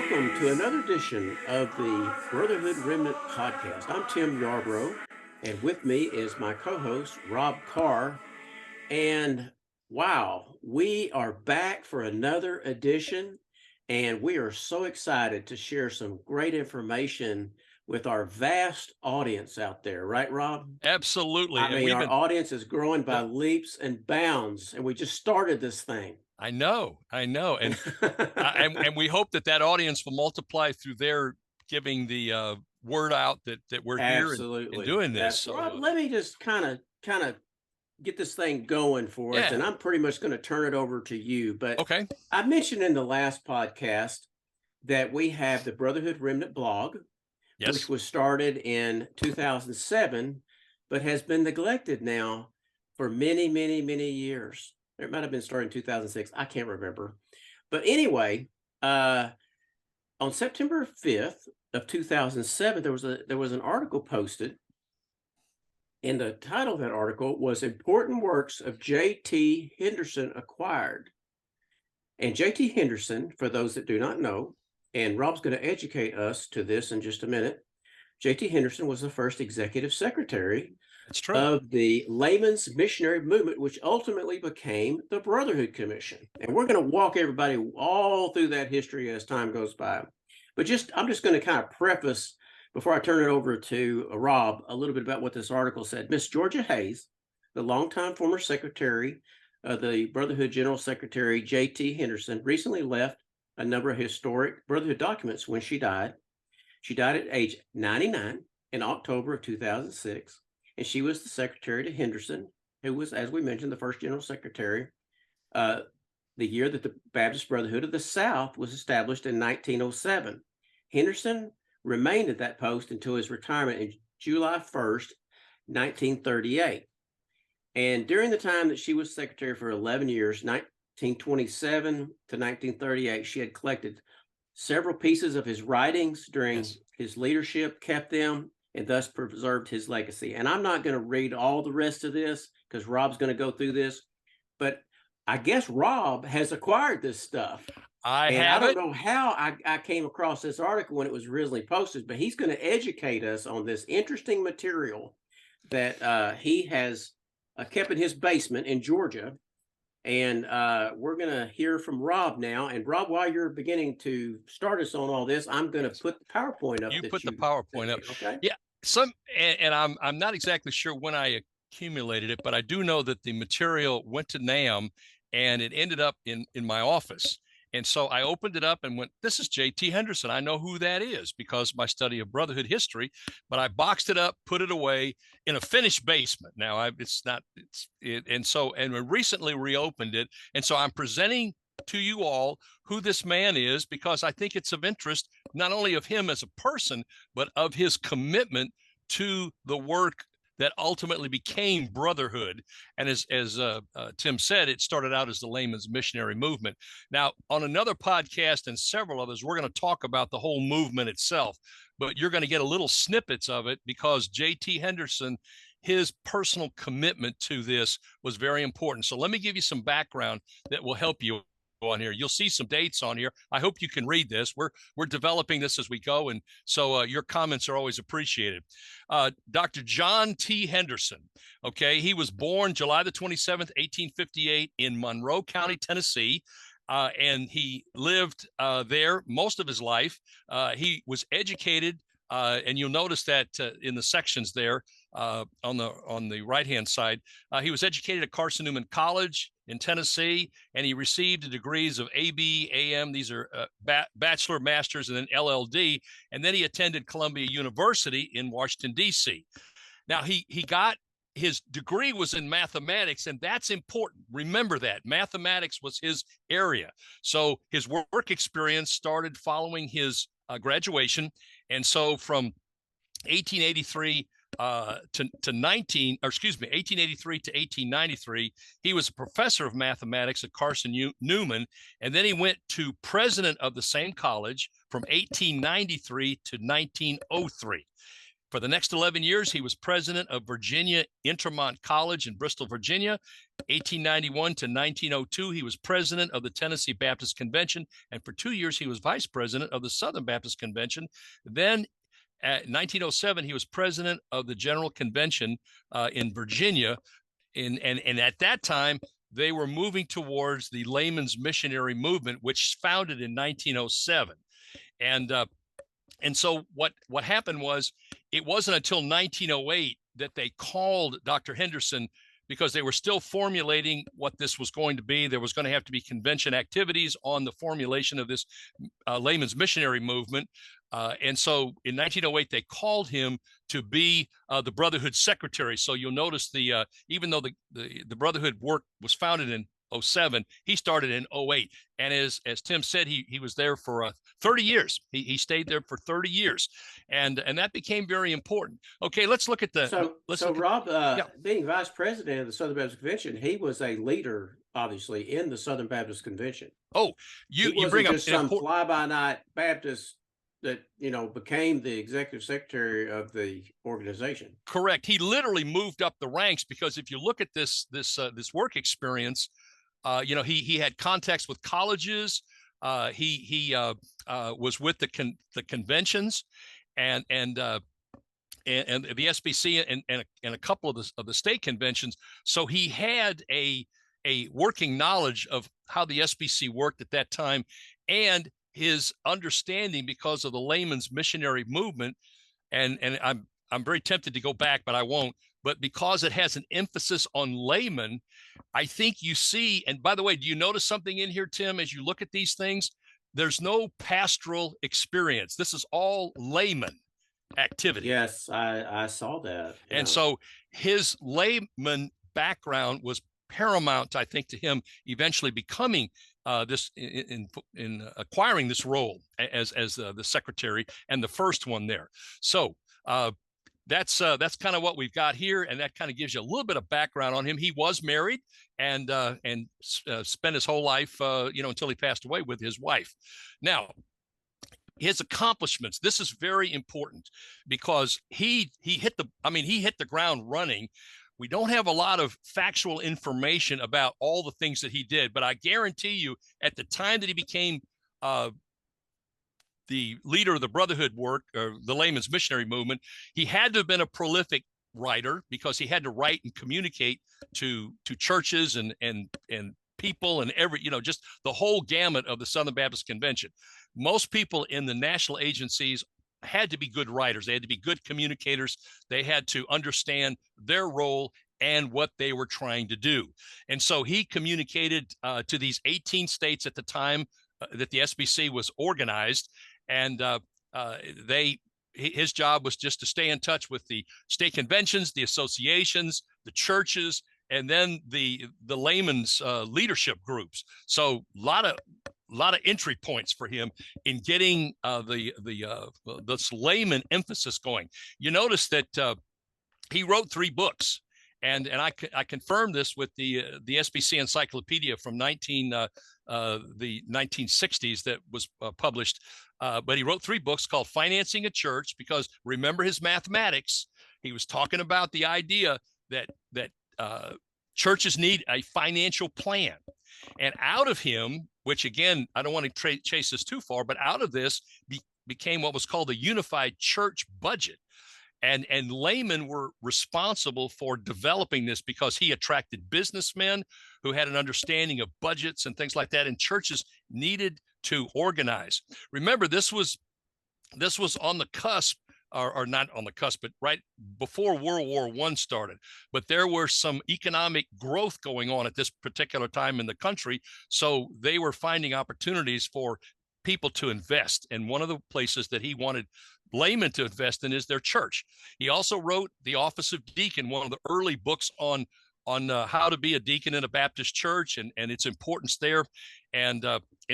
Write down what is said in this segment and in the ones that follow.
welcome to another edition of the Brotherhood Remnant podcast. I'm Tim Yarbrough, and with me is my co-host, Rob Carr. And wow, we are back for another edition, and we are so excited to share some great information with our vast audience out there. Right, Rob? Absolutely. I And mean, we've our been, audience is growing by yep, leaps and bounds, and we just started this thing. I know, I know. And we hope that that audience will multiply through their giving the word out that we're here and Absolutely. doing this. That's So, Rob. Let me just kind of get this thing going for us, yeah. and I'm pretty much going to turn it over to you. But Okay. I mentioned in the last podcast that we have the Brotherhood Remnant blog, which Yes. was started in 2007, but has been neglected now for many, many, many years. It might have been started in 2006. I can't remember. But anyway, on September 5th of 2007, there was an article posted, and the title of that article was Important Works of J.T. Henderson Acquired. And J.T. Henderson, for those that do not know, and Rob's going to educate us to this in just a minute, J.T. Henderson was the first executive secretary That's true. of the Layman's Missionary Movement, which ultimately became the Brotherhood Commission. And we're going to walk everybody all through that history as time goes by. But I'm just going to kind of preface before I turn it over to Rob a little bit about what this article said. Miss Georgia Hayes, the longtime former secretary of the Brotherhood General Secretary J.T. Henderson, recently left a number of historic Brotherhood documents when she died. She died at age 99 in October of 2006, and she was the secretary to Henderson, who was, as we mentioned, the first general secretary uh, the year that the Baptist Brotherhood of the South was established in 1907. Henderson remained at that post until his retirement in July 1st, 1938. And during the time that she was secretary for 11 years, 1927 to 1938, she had collected several pieces of his writings during Yes. his leadership, kept them, and thus preserved his legacy. And I'm not going to read all the rest of this because Rob's going to go through this, but I guess Rob has acquired this stuff. I And I have don't it. know how I came across this article when it was originally posted, but he's going to educate us on this interesting material that he has kept in his basement in Georgia. And we're going to hear from Rob now. And Rob, while you're beginning to start us on all this, I'm going to Yes. put the PowerPoint up You that put the you PowerPoint sent up. me. Okay. Yeah. And I'm not exactly sure when I accumulated it, but I do know that the material went to NAM and it ended up in my office. And so I opened it up and went, this is J.T. Henderson. I know who that is because of my study of Brotherhood history, but I boxed it up, put it away in a finished basement. Now it's not, and we recently reopened it. And so I'm presenting to you all who this man is because I think it's of interest, not only of him as a person, but of his commitment to the work that ultimately became Brotherhood. And as Tim said, it started out as the Layman's Missionary Movement. Now, on another podcast and several others, we're going to talk about the whole movement itself, but you're going to get a little snippets of it because J.T. Henderson, his personal commitment to this was very important. So let me give you some background that will help you on here. You'll see some dates on here. I hope you can read this. We're developing this as we go, and so your comments are always appreciated. Dr. John T. Henderson. Okay, he was born July the 27th, 1858, in Monroe County, Tennessee. And he lived there most of his life. He was educated, and you'll notice that in the sections there on the right hand side, he was educated at Carson Newman College in Tennessee, and he received the degrees of AB, AM. These are bachelor, masters, and then LLD. And then he attended Columbia University in Washington, D.C. Now, he got his degree was in mathematics, and that's important. Remember that mathematics was his area. So his work experience started following his graduation. And so from 1883 to 1883 to 1893, he was a professor of mathematics at Carson Newman, and then he went to president of the same college from 1893 to 1903. For the next 11 years, he was president of Virginia Intermont College in Bristol, Virginia. 1891 to 1902, he was president of the Tennessee Baptist Convention. And for 2 years, he was vice president of the Southern Baptist Convention. Then at 1907, he was president of the General Convention in Virginia. And at that time, they were moving towards the layman's missionary movement, which founded in 1907. And so what happened was, it wasn't until 1908 that they called Dr. Henderson, because they were still formulating what this was going to be. There was going to have to be convention activities on the formulation of this layman's missionary movement. And so in 1908, they called him to be the Brotherhood secretary. So you'll notice even though the Brotherhood work was founded in 07, he started in 08. And as Tim said, he was there for 30 years. He stayed there for 30 years. And that became very important. Okay, let's look at Rob, being vice president of the Southern Baptist Convention, he was a leader, obviously, in the Southern Baptist Convention. Oh, you bring up just some fly-by-night Baptist that became the executive secretary of the organization. Correct. He literally moved up the ranks, because if you look at this work experience, he had contacts with colleges. He was with the conventions and the SBC and a couple of the state conventions. So he had a working knowledge of how the SBC worked at that time, and his understanding because of the layman's missionary movement. And I'm very tempted to go back, but I won't. But because it has an emphasis on layman, I think you see, and by the way, do you notice something in here, Tim, as you look at these things? There's no pastoral experience. This is all layman activity. Yes, I saw that. Yeah. And so his layman background was paramount, I think, to him eventually becoming this in acquiring this role as the secretary and the first one there. So that's kind of what we've got here, and that kind of gives you a little bit of background on him. He was married and spent his whole life, until he passed away, with his wife. Now, his accomplishments. This is very important, because he hit the ground running. We don't have a lot of factual information about all the things that he did, but I guarantee you, at the time that he became the leader of the Brotherhood work, or the layman's missionary movement, he had to have been a prolific writer, because he had to write and communicate to churches and people and just the whole gamut of the Southern Baptist Convention. Most people in the national agencies had to be good writers. They had to be good communicators. They had to understand their role and what they were trying to do. And so he communicated to these 18 states at the time that the SBC was organized. And his job was just to stay in touch with the state conventions, the associations, the churches, and then the layman's leadership groups. So a lot of entry points for him in getting this layman emphasis going. You notice that he wrote 3 books, and I confirmed this with the SBC Encyclopedia from the 1960s that was published. But he wrote 3 books called Financing a Church, because remember his mathematics. He was talking about the idea that churches need a financial plan. And out of him, which again, I don't want to chase this too far, but out of this became what was called the unified church budget. And laymen were responsible for developing this, because he attracted businessmen who had an understanding of budgets and things like that, and churches needed to organize. Remember, this was on the cusp, or not on the cusp, but right before World War I started. But there were some economic growth going on at this particular time in the country, so they were finding opportunities for people to invest. And one of the places that he wanted laymen to invest in is their church. He also wrote The Office of Deacon, one of the early books on how to be a deacon in a Baptist church and its importance there. And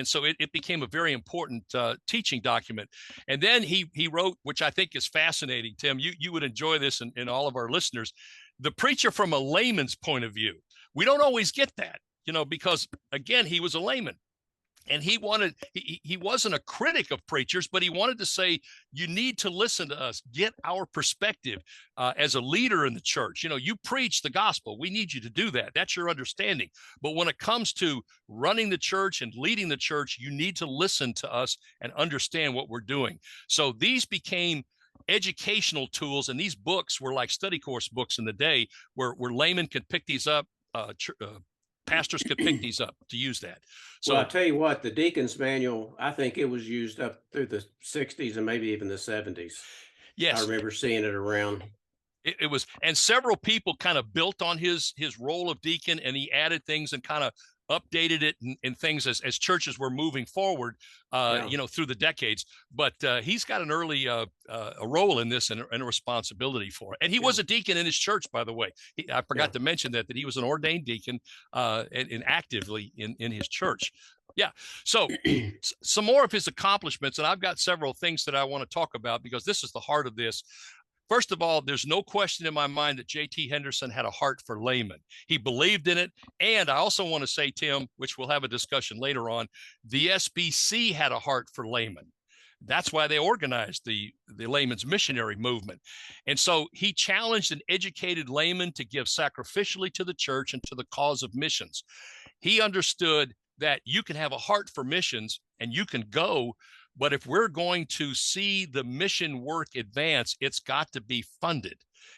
so it became a very important teaching document. And then he wrote, which I think is fascinating, Tim, you would enjoy this, and all of our listeners, The Preacher from a Layman's Point of View. We don't always get that, because again, he was a layman. And he wasn't a critic of preachers, but he wanted to say, you need to listen to us, get our perspective as a leader in the church. You preach the gospel. We need you to do that. That's your understanding. But when it comes to running the church and leading the church, you need to listen to us and understand what we're doing. So these became educational tools, and these books were like study course books in the day, where laymen could pick these up. Pastors could pick these up to use that. So Well, I tell you what, the Deacon's Manual, I think it was used up through the 60s and maybe even the 70s. I yes, remember seeing it around. it was, and several people kind of built on his role of deacon, and he added things and kind of updated it and things as churches were moving forward, Yeah. through the decades. But he's got an early a role in this and a responsibility for it. And he was a deacon in his church, by the way. I forgot to mention that he was an ordained deacon and actively in his church. Yeah. So some more of his accomplishments, and I've got several things that I want to talk about because this is the heart of this. First of all, there's no question in my mind that J.T. Henderson had a heart for laymen. He believed in it. And I also want to say, Tim, which we'll have a discussion later on, the SBC had a heart for laymen. That's why they organized the layman's missionary movement. And so he challenged an educated layman to give sacrificially to the church and to the cause of missions. He understood that you can have a heart for missions and you can go, but if we're going to see the mission work advance, it's got to be funded.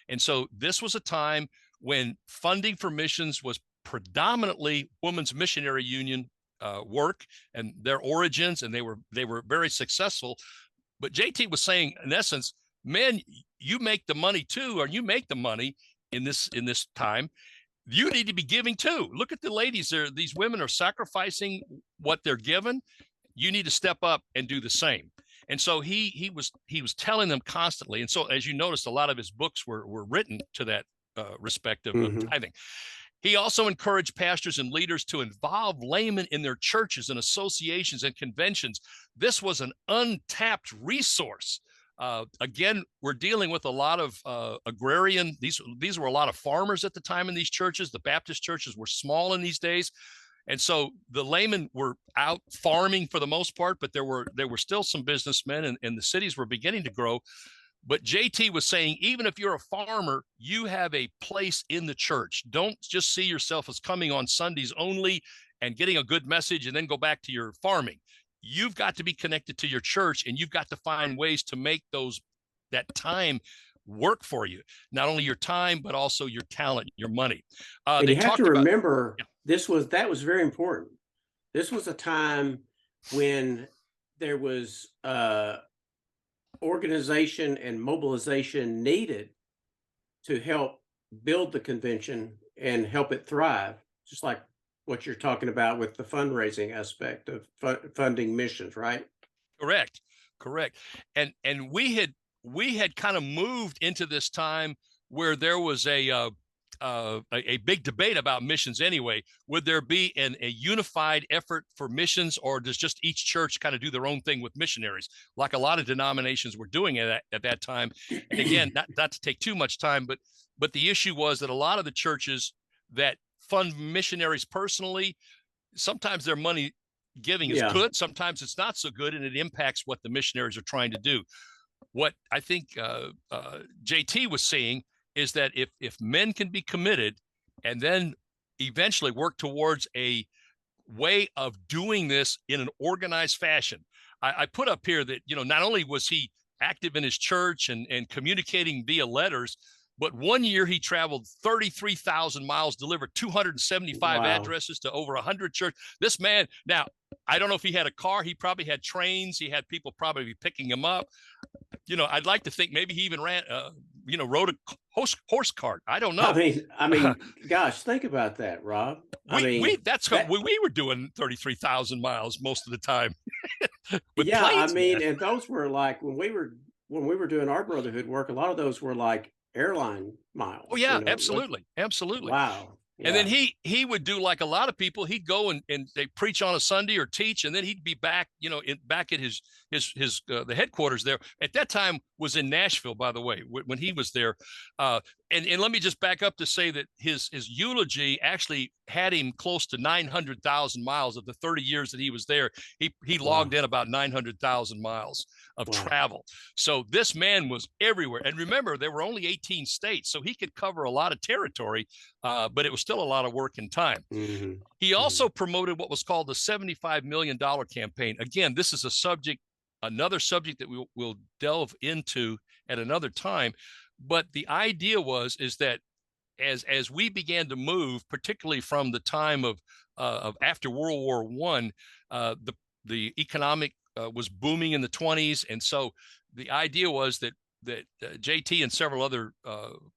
And so this was a time when funding for missions was predominantly Women's Missionary Union work and their origins, and they were very successful. But JT was saying, in essence, men, you make the money too, or you make the money in this time. You need to be giving too. Look at the ladies there. These women are sacrificing what they're given. You need to step up and do the same. And so he was telling them constantly. And so, as you noticed, a lot of his books were written to that respect of tithing. He also encouraged pastors and leaders to involve laymen in their churches and associations and conventions. This was an untapped resource. Again, we're dealing with a lot of agrarian. These were a lot of farmers at the time in these churches. The Baptist churches were small in these days. And so the laymen were out farming for the most part, but there were still some businessmen, and the cities were beginning to grow. But JT was saying, even if you're a farmer, you have a place in the church. Don't just see yourself as coming on Sundays only and getting a good message and then go back to your farming. You've got to be connected to your church, and you've got to find ways to make that time work for you. Not only your time, but also your talent, your money. And you have to remember, that was very important. This was a time when there was organization and mobilization needed to help build the convention and help it thrive, just like what you're talking about with the fundraising aspect of funding missions, right? Correct. And we had kind of moved into this time where there was a big debate about missions anyway. Would there be a unified effort for missions, or does just each church kind of do their own thing with missionaries, like a lot of denominations were doing at that time? And again, not to take too much time, but the issue was that a lot of the churches that fund missionaries personally, sometimes their money giving is good, sometimes it's not so good, and it impacts what the missionaries are trying to do. What I think JT was saying is that if men can be committed and then eventually work towards a way of doing this in an organized fashion. I put up here that, not only was he active in his church and communicating via letters, but one year he traveled 33,000 miles, delivered 275 addresses to over 100 churches. This man, now, I don't know if he had a car. He probably had trains. He had people probably picking him up. I'd like to think maybe he even rode a horse cart. I don't know. I mean, gosh, think about that, Rob. We were doing 33,000 miles most of the time. And those were like when we were doing our Brotherhood work, a lot of those were like airline miles. Oh yeah, absolutely. Wow. Yeah. And then he would do like a lot of people. He'd go and they preach on a Sunday or teach, and then he'd be back, back at his the headquarters there at that time was in Nashville, by the way, when he was there. And let me just back up to say that his eulogy actually had him close to 900,000 miles of the 30 years that he was there. He logged in about 900,000 miles of travel. So this man was everywhere. And remember, there were only 18 states, so he could cover a lot of territory, but it was still a lot of work and time. He also promoted what was called the $75 million campaign. Again, this is another subject that we'll delve into at another time. But the idea is that as we began to move, particularly from the time of after World War I, the economic was booming in the 20s, and so the idea was that JT and several other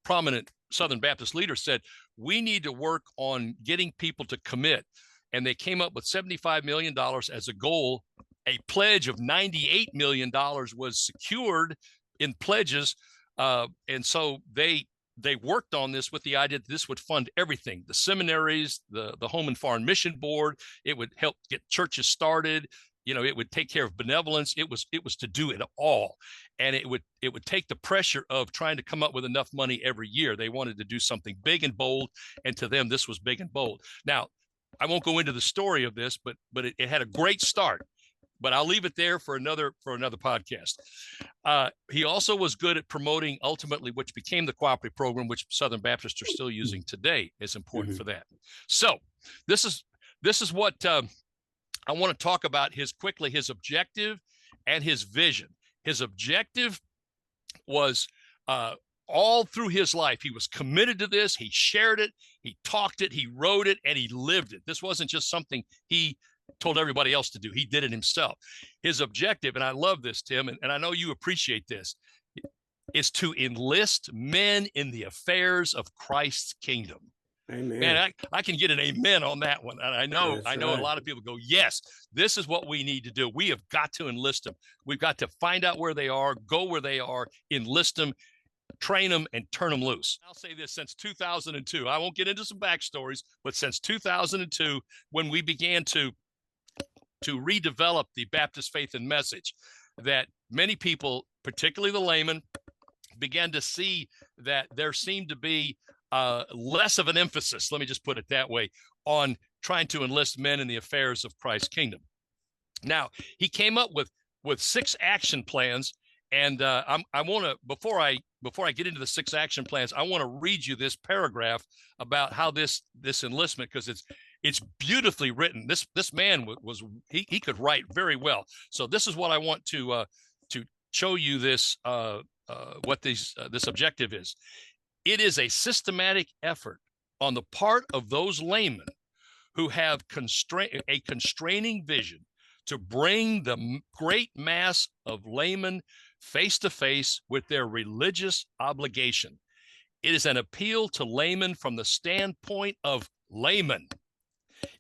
prominent Southern Baptist leaders said we need to work on getting people to commit, and they came up with $75 million as a goal. A pledge of $98 million was secured in pledges. And so they worked on this with the idea that this would fund everything: the seminaries, the Home and Foreign Mission Board. It would help get churches started. It would take care of benevolence. It was to do it all. And it would take the pressure of trying to come up with enough money every year. They wanted to do something big and bold. And to them, this was big and bold. Now, I won't go into the story of this, but it had a great start. But I'll leave it there for another podcast. He also was good at promoting, ultimately, which became the cooperative program, which Southern Baptists are still using today. Is important for that. So this is what I want to talk about his objective and his vision. His objective was all through his life. He was committed to this. He shared it. He talked it. He wrote it, and he lived it. This wasn't just something he told everybody else to do. He did it himself. His objective, and I love this, Tim, and I know you appreciate this, is to enlist men in the affairs of Christ's kingdom. Amen. Man, I can get an amen on that one. And I know Right. A lot of people go, yes, this is what we need to do. We have got to enlist them. We've got to find out where they are, go where they are, enlist them, train them, and turn them loose. I'll say this: since 2002, I won't get into some backstories, but since 2002, when we began to redevelop the Baptist faith and message, that many people, particularly the laymen, began to see that there seemed to be less of an emphasis, let me just put it that way, on trying to enlist men in the affairs of Christ's kingdom. Now, he came up with 6 action plans, and I want to, before I get into the 6 action plans, I want to read you this paragraph about how this enlistment, because it's beautifully written. This man he could write very well. So this is what I want to show you this what this objective is. It is a systematic effort on the part of those laymen who have a constraining vision to bring the great mass of laymen face to face with their religious obligation. It is an appeal to laymen from the standpoint of laymen.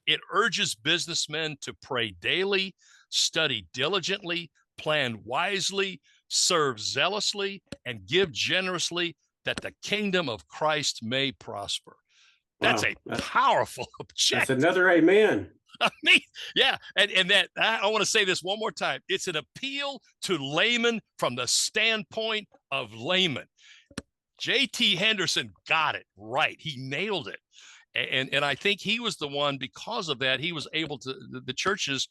It urges businessmen to pray daily, study diligently, plan wisely, serve zealously, and give generously, that the kingdom of Christ may prosper. That's a powerful objective. That's another amen. I mean, yeah. And that, I want to say this one more time. It's an appeal to laymen from the standpoint of laymen. JT Henderson got it right. He nailed it. And I think he was the one, because of that, he was able to, the churches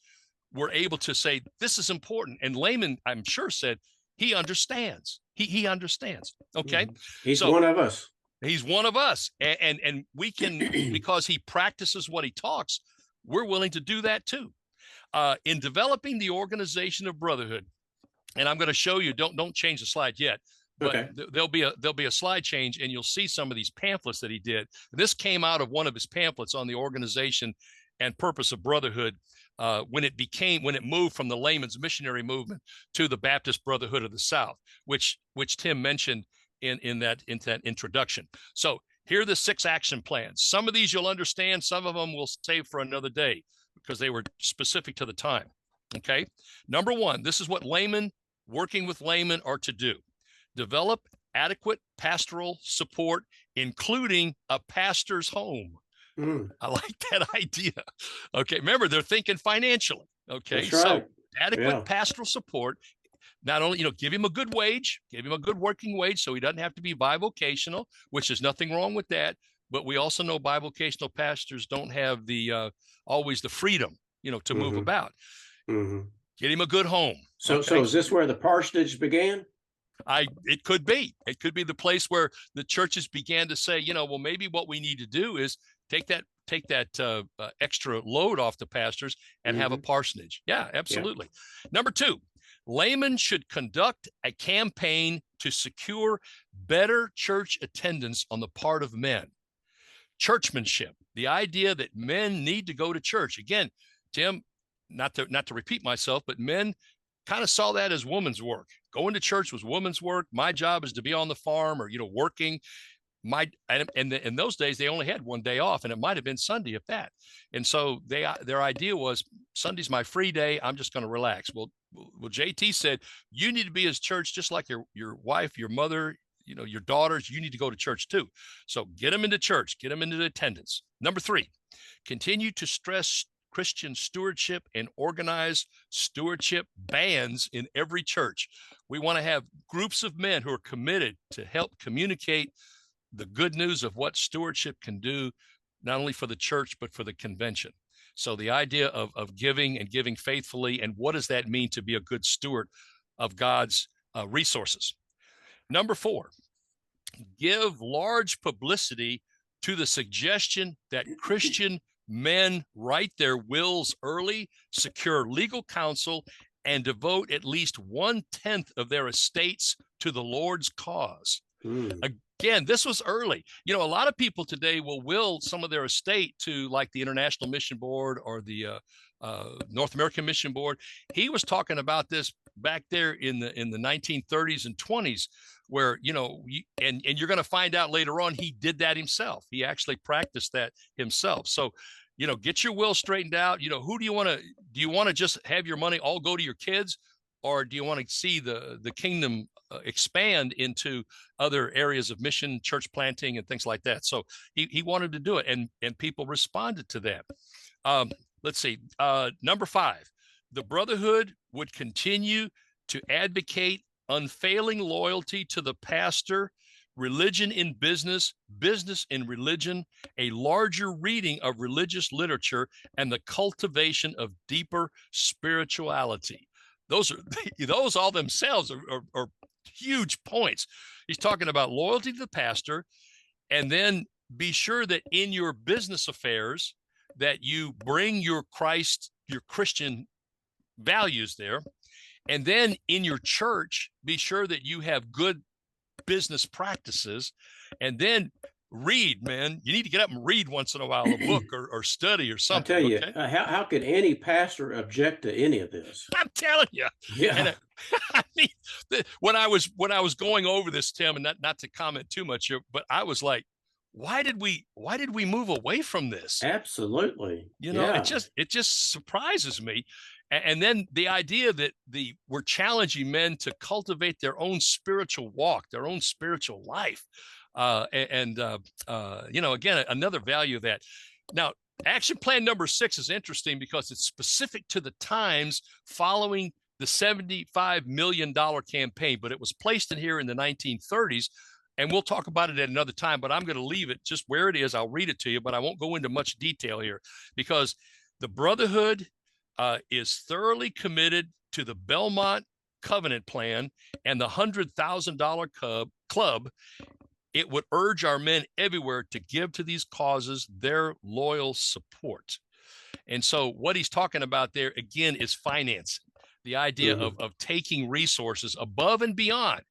were able to say, this is important. And layman, I'm sure, said, he understands. He understands. Okay. He's one of us. He's one of us. And we can, because he practices what he talks, we're willing to do that too. In developing the organization of Brotherhood, and I'm going to show you, don't change the slide yet, but okay, there'll be a slide change, and you'll see some of these pamphlets that he did. This came out of one of his pamphlets on the organization and purpose of Brotherhood, when it moved from the layman's missionary movement to the Baptist Brotherhood of the South, which Tim mentioned in that introduction. So here are the 6 action plans. Some of these you'll understand, some of them we'll save for another day because they were specific to the time. Okay. Number 1, this is what laymen working with laymen are to do. Develop adequate pastoral support, including a pastor's home. I like that idea. Okay. Remember, they're thinking financially. Okay. That's right. So adequate pastoral support. Not only, give him a good wage, give him a good working wage so he doesn't have to be bivocational, which is nothing wrong with that. But we also know bivocational pastors don't have the always the freedom, to move about. Get him a good home. So is this where the parsonage began? It could be. It could be the place where the churches began to say, well, maybe what we need to do is take that extra load off the pastors and have a parsonage. Yeah, absolutely. Yeah. Number 2, laymen should conduct a campaign to secure better church attendance on the part of men. Churchmanship, the idea that men need to go to church. Again, Tim, not to repeat myself, but men kind of saw that as woman's work. Going to church was woman's work. My job is to be on the farm or, working. In those days, they only had one day off, and it might have been Sunday if that. And so their idea was, Sunday's my free day. I'm just going to relax. Well, JT said, you need to be as church, just like your wife, your mother, your daughters, you need to go to church too. So get them into church, get them into attendance. Number 3, continue to stress Christian stewardship and organize stewardship bands in every church. We want to have groups of men who are committed to help communicate the good news of what stewardship can do, not only for the church, but for the convention. So the idea of giving and giving faithfully, and what does that mean to be a good steward of God's resources? Number 4, give large publicity to the suggestion that Christian men write their wills early, secure legal counsel, and devote at least 1/10 of their estates to the Lord's cause. Again, this was early. A lot of people today will will some of their estate to, like, the International Mission Board or the North American Mission Board. He was talking about this back there in the 1930s and 20s, where, and you're going to find out later on, he did that himself. He actually practiced that himself. So, get your will straightened out. Who do you want to just have your money all go to your kids, or do you want to see the kingdom expand into other areas of mission, church planting, and things like that? So he wanted to do it, and people responded to that. Let's see. Number 5, the Brotherhood would continue to advocate unfailing loyalty to the pastor, religion in business, business in religion, a larger reading of religious literature, and the cultivation of deeper spirituality. Those all themselves are huge points. He's talking about loyalty to the pastor, and then be sure that in your business affairs that you bring your Christian values there. And then in your church, be sure that you have good business practices. And then read, man. You need to get up and read once in a while, a book or study or something. I tell you, how could any pastor object to any of this? I'm telling you. Yeah. And when I was going over this, Tim, and not to comment too much here, but I was like, why did we move away from this? Absolutely. It just surprises me. And then the idea that we're challenging men to cultivate their own spiritual walk, their own spiritual life. Again, another value of that. Now, action plan number 6 is interesting because it's specific to the times following the $75 million campaign, but it was placed in here in the 1930s. And we'll talk about it at another time, but I'm going to leave it just where it is. I'll read it to you, but I won't go into much detail here because the Brotherhood is thoroughly committed to the Belmont Covenant Plan and the $100,000 club. It would urge our men everywhere to give to these causes their loyal support. And so what he's talking about there, again, is financing, the idea of taking resources above and beyond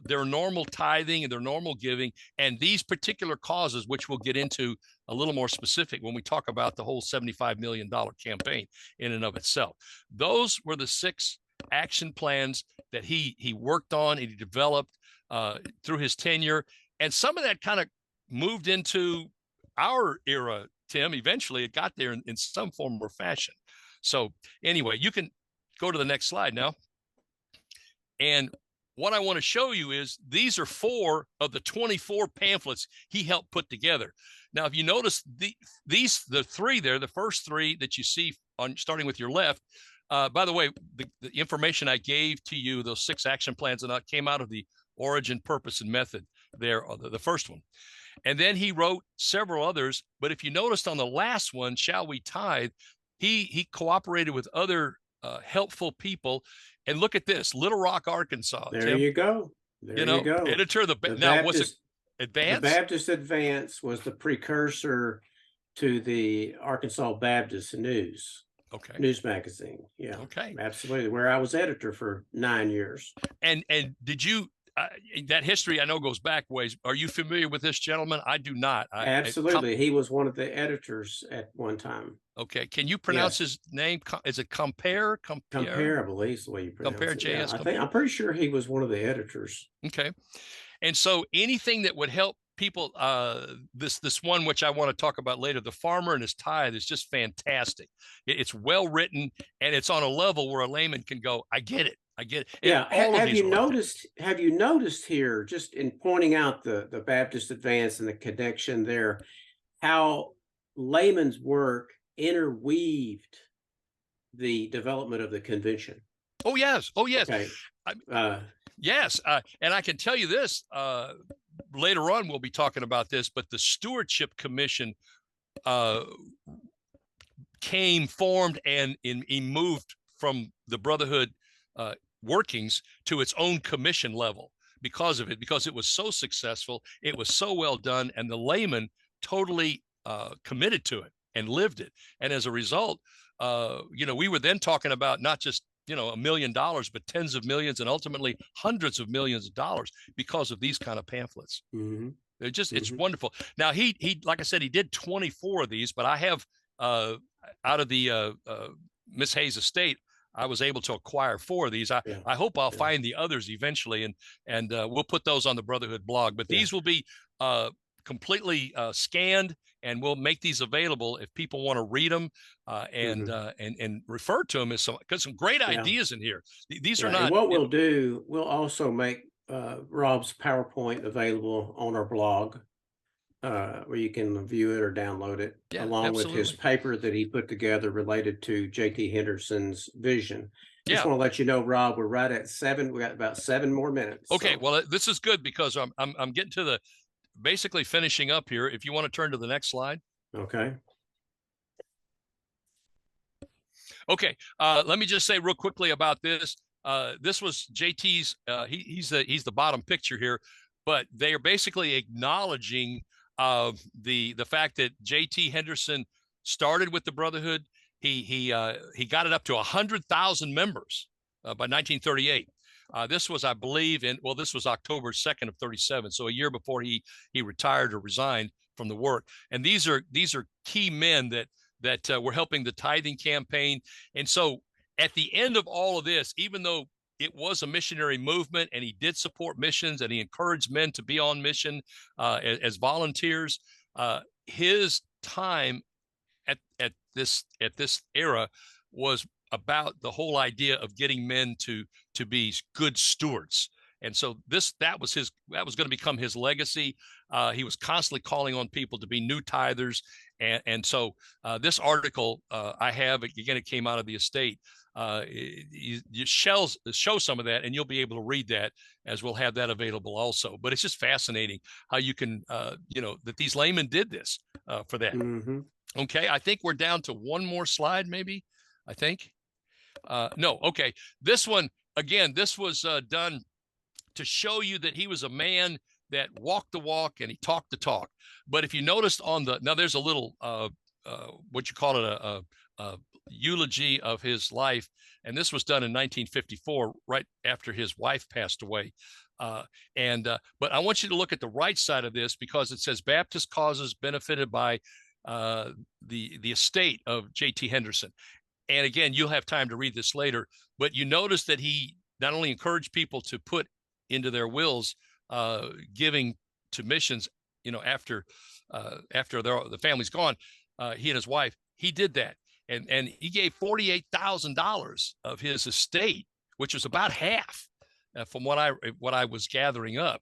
their normal tithing and their normal giving, and these particular causes, which we'll get into a little more specific when we talk about the whole $75 million campaign in and of itself. Those were the 6 action plans that he worked on and he developed through his tenure. And some of that kind of moved into our era, Tim. Eventually it got there in some form or fashion. So anyway, you can go to the next slide now. And what I want to show you is these are 4 of the 24 pamphlets he helped put together. Now, if you notice the 3 there, the first 3 that you see on starting with your left, By the way, the information I gave to you, those 6 action plans, and came out of the origin, purpose, and method there, the first one. And then he wrote several others. But if you noticed on the last one, Shall We Tithe, he cooperated with other helpful people. And look at this, Little Rock, Arkansas. There Tim, you go. There you go. Editor The now Baptist, was it Advance? The Baptist Advance was the precursor to the Arkansas Baptist News. Okay. News magazine. Yeah. Okay. Absolutely. Where I was editor for 9 years. And did you that history I know goes back ways. Are you familiar with this gentleman? I do not. Absolutely. He was one of the editors at one time. Okay. Can you pronounce his name? Is it Compare? Compare, I believe is the way you pronounce Compare it. JS. Yeah, I'm pretty sure he was one of the editors. Okay. And so anything that would help people, this one, which I want to talk about later, The Farmer and His Tithe, is just fantastic. It's well written, and it's on a level where a layman can go, I get it. I get it. Yeah. Have you noticed here, just in pointing out the Baptist Advance and the connection there, how layman's work interweaved the development of the convention? Oh, yes. Oh, yes. Okay. Yes. And I can tell you this, later on, we'll be talking about this, but the Stewardship Commission formed and moved from the Brotherhood workings to its own commission level because of it, because it was so successful, it was so well done, and the layman totally committed to it and lived it. And as a result, we were then talking about not just $1 million, but tens of millions and ultimately hundreds of millions of dollars because of these kind of pamphlets. Mm-hmm. It's wonderful. Now he like I said, he did 24 of these, but I have out of the Miss Hayes estate, I was able to acquire 4 of these. I hope I'll find the others eventually, and we'll put those on the Brotherhood blog. But these will be completely scanned, and we'll make these available if people want to read them and refer to them as some great ideas in here. These are not. And what we'll do, we'll also make Rob's PowerPoint available on our blog, where you can view it or download it, along with his paper that he put together related to J.T. Henderson's vision. Just want to let you know, Rob, we're right at 7. We got about 7 more minutes. Okay, well, this is good because I'm getting to the basically finishing up here. If you want to turn to the next slide. Okay. Okay. Let me just say real quickly about this. This was JT's. He's the bottom picture here, but they are basically acknowledging the fact that J.T. Henderson started with the Brotherhood. He got it up to 100,000 members by 1938. This was, I believe, this was October 2nd of 37, so a year before he retired or resigned from the work. And these are key men that were helping the tithing campaign. And so at the end of all of this, even though it was a missionary movement and he did support missions and he encouraged men to be on mission as volunteers, his time at this era was about the whole idea of getting men to be good stewards. And so that was going to become his legacy. He was constantly calling on people to be new tithers. And so this article I have, again, it came out of the estate. You show some of that, and you'll be able to read that, as we'll have that available also. But it's just fascinating how you can, that these laymen did this for that. Mm-hmm. Okay, I think we're down to one more slide, maybe. I think. No, okay. This one, again, this was done to show you that he was a man that walked the walk and he talked the talk. But if you noticed now there's a little, what you call it, a eulogy of his life. And this was done in 1954, right after his wife passed away. But I want you to look at the right side of this, because it says Baptist causes benefited by the estate of J.T. Henderson. And again, you'll have time to read this later, but you notice that he not only encouraged people to put into their wills giving to missions, after the family's gone, he and his wife, he did that. And he gave $48,000 of his estate, which was about half from what I was gathering up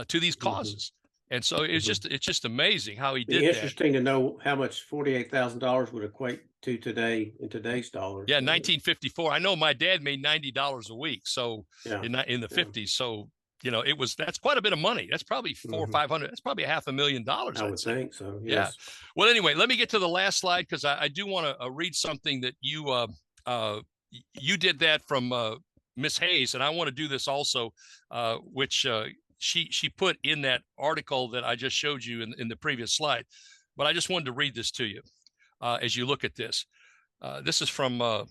to these causes. And so it's just amazing how he did that. Interesting to know how much $48,000 would equate to today in today's dollars. Yeah, 1954. I know my dad made $90 a week, so Yeah, in the yeah. 50s. So that's quite a bit of money. That's probably four or Mhm. 500. That's probably $500,000. I I'd would say. think so. Yeah. Yes. Well, anyway, let me get to the last slide because I do want to read something that you did that from Miss Hayes, and I want to do this also, which she put in that article that I just showed you in the previous slide. But I just wanted to read this to you as you look at this. This is from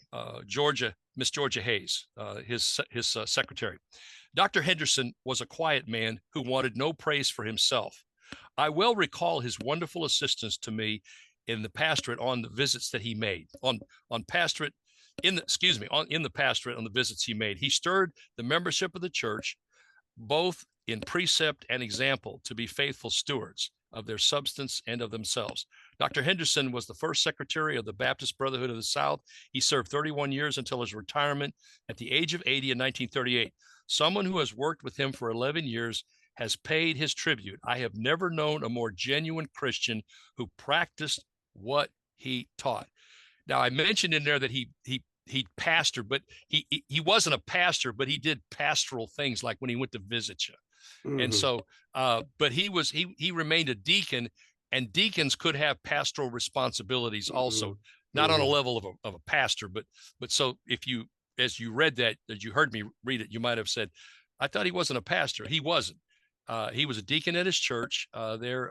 Georgia, Miss Georgia Hayes, his secretary. Dr. Henderson was a quiet man who wanted no praise for himself. I well recall his wonderful assistance to me in the pastorate on the visits that he made on pastorate in the pastorate on the visits he made. He stirred the membership of the church, both in precept and example, to be faithful stewards of their substance and of themselves. Dr. Henderson was the first secretary of the Baptist Brotherhood of the South. He served 31 years until his retirement at the age of 80 in 1938. Someone who has worked with him for 11 years has paid his tribute. I have never known a more genuine Christian who practiced what he taught. Now, I mentioned in there that he pastored, but he wasn't a pastor, but he did pastoral things like when he went to visit you. And so, but he remained a deacon, and deacons could have pastoral responsibilities also, not on a level of a pastor, but so if you, as you read that, as you heard me read it, you might have said, I thought he wasn't a pastor. He wasn't. He was a deacon at his church there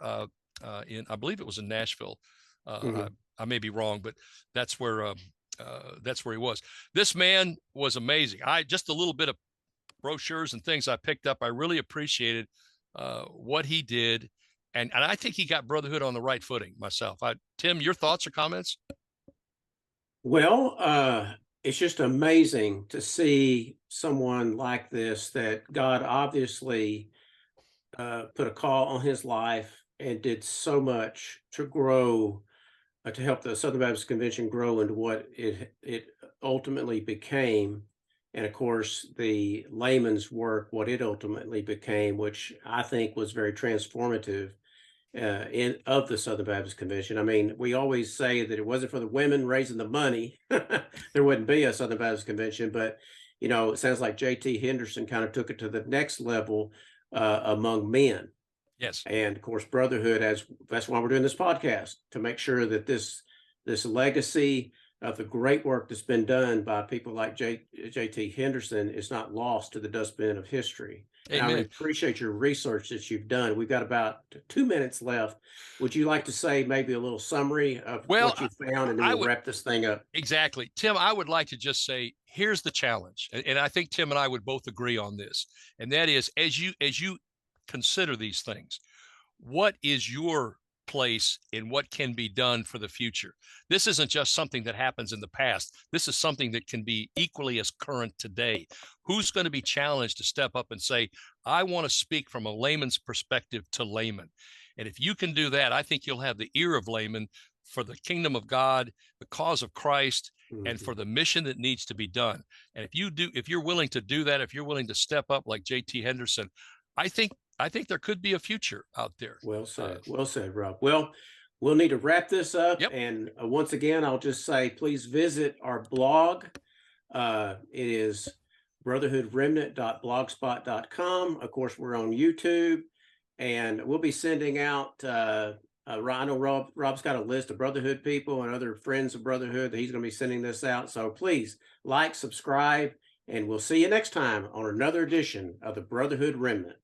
in, I believe it was in Nashville. I may be wrong, but that's where he was. This man was amazing. Just a little bit of brochures and things I picked up. I really appreciated what he did. And I think he got Brotherhood on the right footing myself. Tim, your thoughts or comments? Well, it's just amazing to see someone like this, that God obviously put a call on his life and did so much to grow, to help the Southern Baptist Convention grow into what it ultimately became. And of course, the layman's work, what it ultimately became, which I think was very transformative of the Southern Baptist Convention. I mean, we always say that it wasn't for the women raising the money, there wouldn't be a Southern Baptist Convention. But it sounds like J.T. Henderson kind of took it to the next level among men. Yes. And of course, Brotherhood, that's why we're doing this podcast, to make sure that this legacy of the great work that's been done by people like J.T. Henderson is not lost to the dustbin of history. And I really appreciate your research that you've done. We've got about 2 minutes left. Would you like to say maybe a little summary of what you found, and then we'll wrap this thing up? Exactly. Tim, I would like to just say, here's the challenge. And I think Tim and I would both agree on this. And that is, as you consider these things, what is your place in what can be done for the future? This isn't just something that happens in the past. This is something that can be equally as current today. Who's going to be challenged to step up and say, I want to speak from a layman's perspective to layman? And if you can do that, I think you'll have the ear of layman for the kingdom of God, the cause of Christ, and for the mission that needs to be done. And if you're willing to do that, if you're willing to step up like J.T. Henderson, I think there could be a future out there. Well said. Well said, Rob. Well, we'll need to wrap this up. Yep. And once again, I'll just say, please visit our blog. It is brotherhoodremnant.blogspot.com. Of course, we're on YouTube, and we'll be sending out, I know Rob's got a list of Brotherhood people and other friends of Brotherhood that he's going to be sending this out. So please like, subscribe, and we'll see you next time on another edition of the Brotherhood Remnant.